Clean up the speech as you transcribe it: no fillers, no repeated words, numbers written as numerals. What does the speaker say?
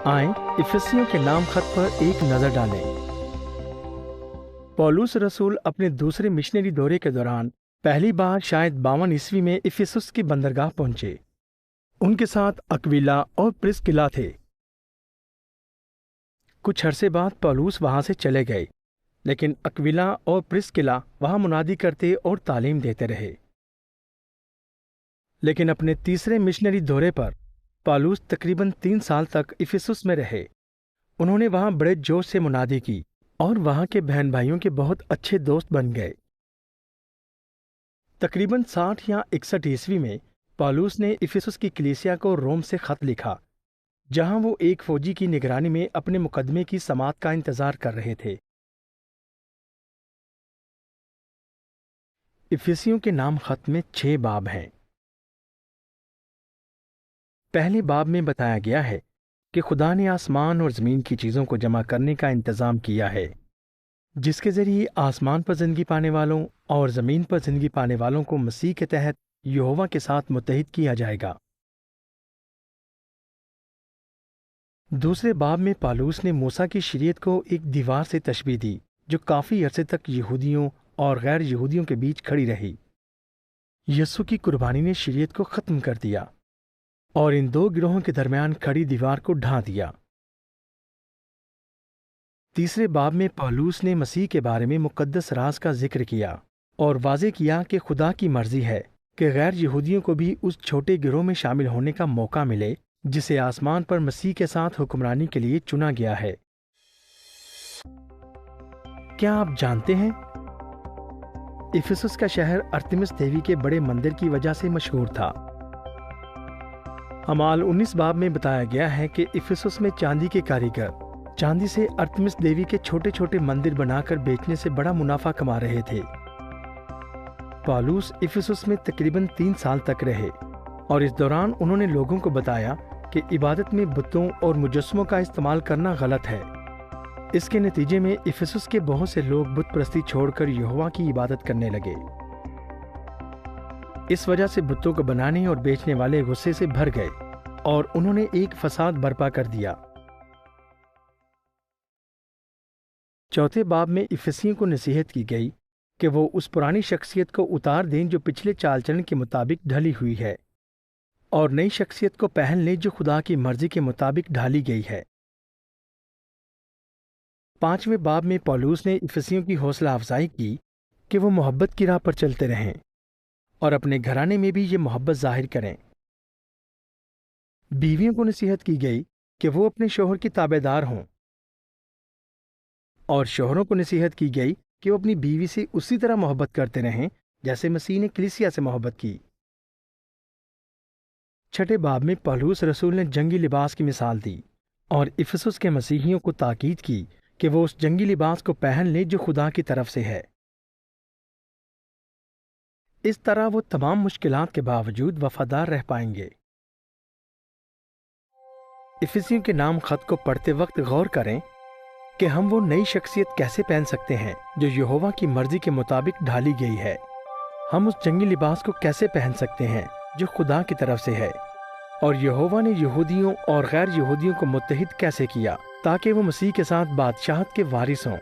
आएं इफिसियों के नाम खत पर एक नजर डालें। पौलुस रसूल अपने दूसरे मिशनरी दौरे के दौरान पहली बार शायद 52 ईस्वी में इफिसुस की बंदरगाह पहुंचे। उनके साथ अक्विला और प्रिस्किला थे। कुछ अरसे बाद पौलुस वहां से चले गए, लेकिन अक्विला और प्रिस्किला वहां मुनादी करते और तालीम देते रहे। लेकिन अपने तीसरे मिशनरी दौरे पर पौलुस तकरीबन 3 साल तक इफिसुस में रहे। उन्होंने वहां बड़े जोश से मुनादी की और वहां के बहन भाइयों के बहुत अच्छे दोस्त बन गए। तकरीबन 60 या 61 ईस्वी में पौलुस ने इफिसुस की कलीसिया को रोम से खत लिखा, जहां वो एक फौजी की निगरानी में अपने मुकदमे की समाअत का इंतजार कर रहे थे। इफिसियों के नाम खत में 6 बाब हैं। पहले बाब में बताया गया है कि खुदा ने आसमान और ज़मीन की चीज़ों को जमा करने का इंतज़ाम किया है, जिसके ज़रिए आसमान पर ज़िंदगी पाने वालों और ज़मीन पर ज़िंदगी पाने वालों को मसीह के तहत यहोवा के साथ मुत्तहिद किया जाएगा। दूसरे बाब में पौलुस ने मूसा की शरीयत को एक दीवार से तशबीह दी, जो काफ़ी अरसे तक यहूदियों और गैर यहूदियों के बीच खड़ी रही। यीशु की कुर्बानी ने शरीयत को ख़त्म कर दिया और इन 2 गिरोहों के दरमियान खड़ी दीवार को ढा दिया। तीसरे बाब में पौलुस ने मसीह के बारे में मुकद्दस राज का जिक्र किया और वाज़े किया कि खुदा की मर्जी है कि गैर यहूदियों को भी उस छोटे गिरोह में शामिल होने का मौका मिले जिसे आसमान पर मसीह के साथ हुक्मरानी के लिए चुना गया है। क्या आप जानते हैं, इफिसुस का शहर अरतिमिस देवी के बड़े मंदिर की वजह से मशहूर था। अमाल 19 बाब में बताया गया है कि इफिसुस में चांदी के कारीगर चांदी से अरतिमिस देवी के छोटे छोटे मंदिर बनाकर बेचने से बड़ा मुनाफा कमा रहे थे। पौलुस इफिसुस में तकरीबन 3 साल तक रहे और इस दौरान उन्होंने लोगों को बताया कि इबादत में बुतों और मुजस्समों का इस्तेमाल करना गलत है। इसके नतीजे में इफिसुस के बहुत से लोग बुत परस्ती छोड़कर यहोवा की इबादत करने लगे। इस वजह से बुतों को बनाने और बेचने वाले गुस्से से भर गए और उन्होंने एक फसाद बर्पा कर दिया। चौथे बाब में इफिसियों को नसीहत की गई कि वो उस पुरानी शख्सियत को उतार दें जो पिछले चाल चलन के मुताबिक ढली हुई है और नई शख्सियत को पहन लें जो खुदा की मर्जी के मुताबिक ढाली गई है। 5वें बाब में पौलुस ने इफिसियों की हौसला अफजाई की कि वो मोहब्बत की राह पर चलते रहें और अपने घराने में भी ये मोहब्बत जाहिर करें। बीवियों को नसीहत की गई कि वो अपने शौहर की ताबेदार हों और शौहरों को नसीहत की गई कि वो अपनी बीवी से उसी तरह मोहब्बत करते रहें जैसे मसीह ने कलीसिया से मोहब्बत की। 6ठे बाब में पौलुस रसूल ने जंगी लिबास की मिसाल दी और इफिसुस के मसीहियों को ताकीद की कि वो उस जंगी लिबास को पहन लें जो खुदा की तरफ से है। इस तरह वो तमाम मुश्किलात के बावजूद वफादार रह पाएंगे। इफिसियों के नाम खत को पढ़ते वक्त गौर करें कि हम वो नई शख्सियत कैसे पहन सकते हैं जो यहोवा की मर्जी के मुताबिक ढाली गई है। हम उस जंगी लिबास को कैसे पहन सकते हैं जो खुदा की तरफ से है, और यहोवा ने यहूदियों और गैर यहूदियों को मुत्तहिद कैसे किया ताकि वो मसीह के साथ बादशाहत के वारिस हों।